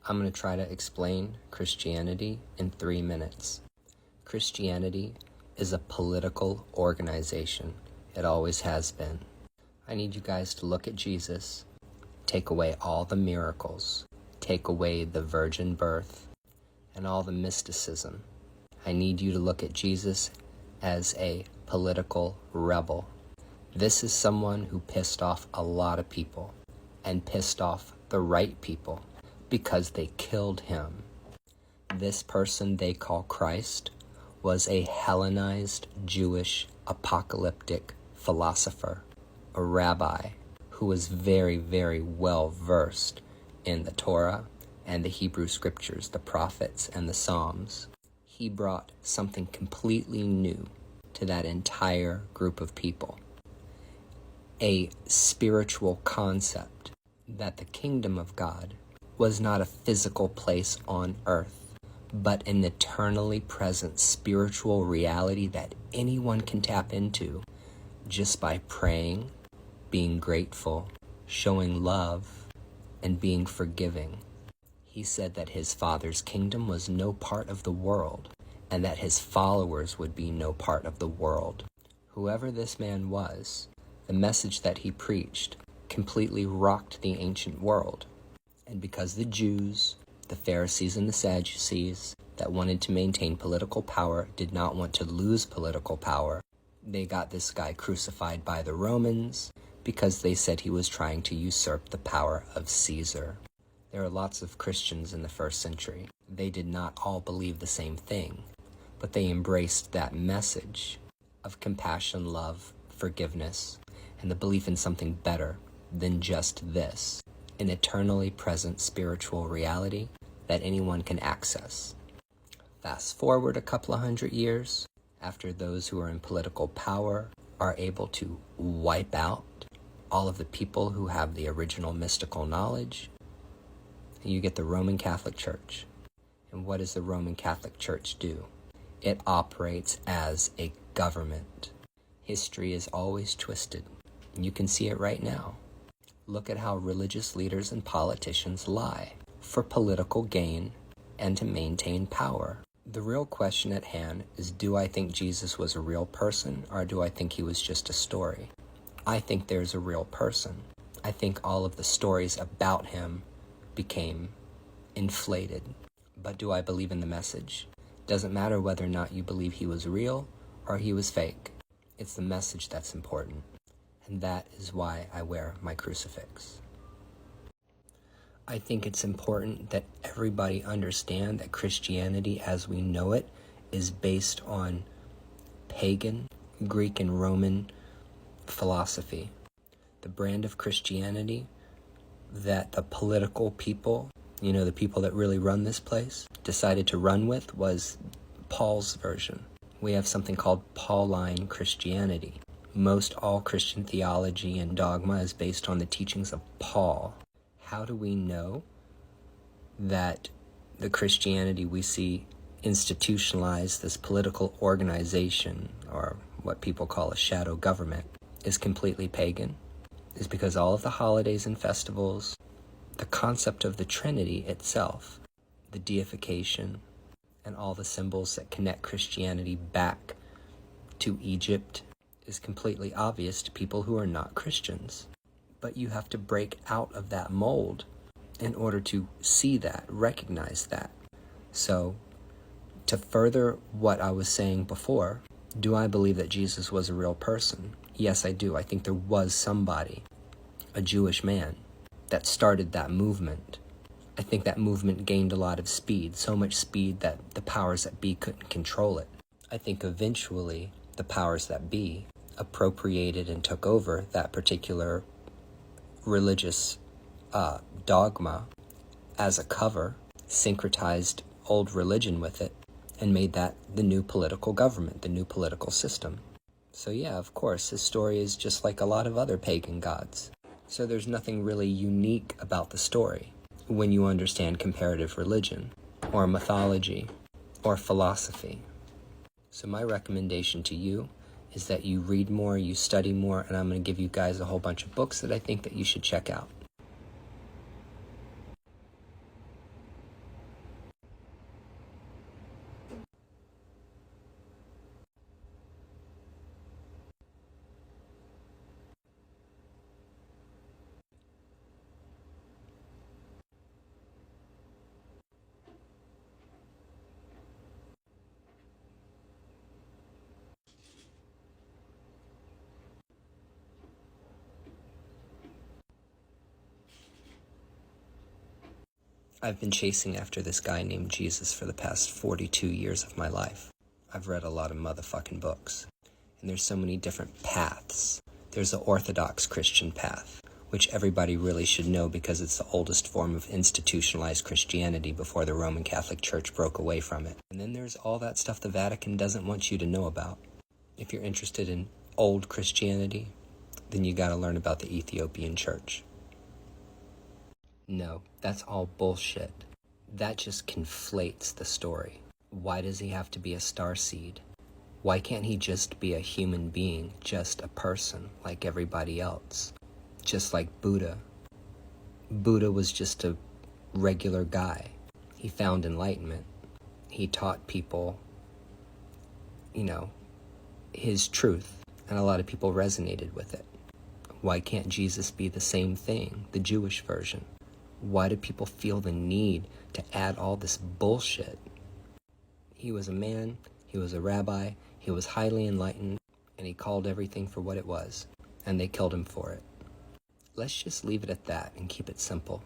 I'm going to try to explain Christianity in 3 minutes. Christianity is a political organization. It always has been. I need you guys to look at Jesus, take away all the miracles, take away the virgin birth, and all the mysticism. I need you to look at Jesus as a political rebel. This is someone who pissed off a lot of people, and pissed off the right people, because they killed him. This person they call Christ was a Hellenized Jewish apocalyptic philosopher, a rabbi who was very, very well versed in the Torah and the Hebrew scriptures, the prophets and the Psalms. He brought something completely new to that entire group of people. A spiritual concept that the kingdom of God was not a physical place on earth, but an eternally present spiritual reality that anyone can tap into just by praying, being grateful, showing love, and being forgiving. He said that his Father's kingdom was no part of the world, and that his followers would be no part of the world. Whoever this man was, the message that he preached completely rocked the ancient world. And because the Jews, the Pharisees and the Sadducees that wanted to maintain political power did not want to lose political power, they got this guy crucified by the Romans because they said he was trying to usurp the power of Caesar. There are lots of Christians in the first century. They did not all believe the same thing, but they embraced that message of compassion, love, forgiveness, and the belief in something better than just this, an eternally present spiritual reality that anyone can access. Fast forward a couple of 100 years, after those who are in political power are able to wipe out all of the people who have the original mystical knowledge, you get the Roman Catholic Church. And what does the Roman Catholic Church do? It operates as a government. History is always twisted. You can see it right now. Look at how religious leaders and politicians lie for political gain and to maintain power. The real question at hand is, do I think Jesus was a real person, or do I think he was just a story? I think there's a real person. I think all of the stories about him became inflated. But do I believe in the message? Doesn't matter whether or not you believe he was real or he was fake. It's the message that's important. And that is why I wear my crucifix. I think it's important that everybody understand that Christianity as we know it is based on pagan, Greek and Roman philosophy. The brand of Christianity that the political people, the people that really run this place, decided to run with was Paul's version. We have something called Pauline Christianity. Most all Christian theology and dogma is based on the teachings of Paul. How do we know that the Christianity we see institutionalized, this political organization, or what people call a shadow government, is completely pagan? Is because all of the holidays and festivals, the concept of the Trinity itself, the deification, and all the symbols that connect Christianity back to Egypt is completely obvious to people who are not Christians. But you have to break out of that mold in order to see that, recognize that. So, to further what I was saying before, do I believe that Jesus was a real person? Yes, I do. I think there was somebody, a Jewish man, that started that movement. I think that movement gained a lot of speed, so much speed that the powers that be couldn't control it. I think eventually the powers that be appropriated and took over that particular religious dogma as a cover, syncretized old religion with it, and made that the new political government, the new political system. So yeah, of course, his story is just like a lot of other pagan gods. So there's nothing really unique about the story when you understand comparative religion, or mythology, or philosophy. So my recommendation to you is that you read more, you study more, and I'm going to give you guys a whole bunch of books that I think that you should check out. I've been chasing after this guy named Jesus for the past 42 years of my life. I've read a lot of motherfucking books. And there's so many different paths. There's the Orthodox Christian path, which everybody really should know because it's the oldest form of institutionalized Christianity before the Roman Catholic Church broke away from it. And then there's all that stuff the Vatican doesn't want you to know about. If you're interested in old Christianity, then you gotta learn about the Ethiopian Church. No, that's all bullshit. That just conflates the story. Why does he have to be a starseed? Why can't he just be a human being, just a person like everybody else? Just like Buddha. Buddha was just a regular guy. He found enlightenment. He taught people, his truth, and a lot of people resonated with it. Why can't Jesus be the same thing, the Jewish version? Why do people feel the need to add all this bullshit? He was a man, he was a rabbi, he was highly enlightened, and he called everything for what it was, and they killed him for it. Let's just leave it at that and keep it simple.